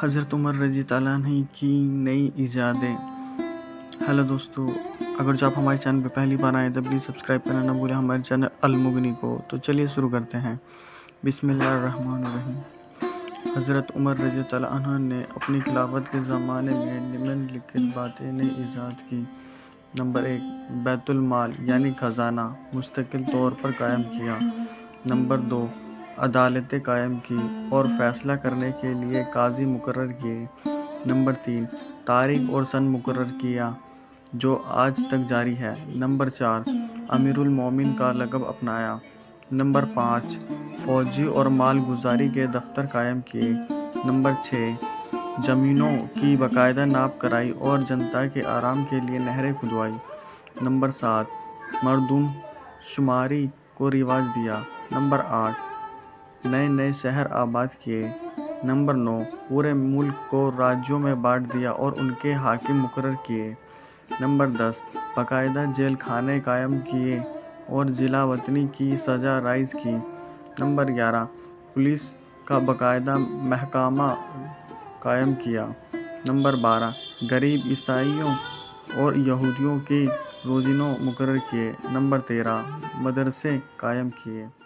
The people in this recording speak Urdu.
حضرت عمر رضی اللہ عنہ کی نئی ایجادیں۔ ہیلو دوستو، اگر جو آپ ہمارے چینل پہ پہلی بار آئے تو پلیز سبسکرائب کرنا نہ بھولیں ہمارے چینل المغنی کو۔ تو چلیے شروع کرتے ہیں۔ بسم اللہ الرحمن الرحیم۔ حضرت عمر رضی اللہ عنہ نے اپنی خلافت کے زمانے میں نمنلکھت باتیں نئی ایجاد کی۔ نمبر 1، بیت المال یعنی خزانہ مستقل طور پر قائم کیا۔ نمبر 2، عدالتیں قائم کی اور فیصلہ کرنے کے لیے قاضی مقرر کیے۔ نمبر 3، تاریخ اور سن مقرر کیا جو آج تک جاری ہے۔ نمبر 4، امیر المومنین کا لقب اپنایا۔ نمبر 5، فوجی اور مال گزاری کے دفتر قائم کیے۔ نمبر 6، زمینوں کی باقاعدہ ناپ کرائی اور جنتا کے آرام کے لیے نہریں کھدوائی۔ نمبر 7، مردم شماری کو رواج دیا۔ نمبر 8، نئے شہر آباد کیے۔ نمبر 9، پورے ملک کو راجیوں میں بانٹ دیا اور ان کے حاکم مقرر کیے۔ نمبر 10، باقاعدہ جیل خانے قائم کیے اور جلا وطنی کی سزا رائج کی۔ نمبر 11، پولیس کا باقاعدہ محکمہ قائم کیا۔ نمبر 12، غریب عیسائیوں اور یہودیوں کے روزے مقرر کیے۔ نمبر 13، مدرسے قائم کیے۔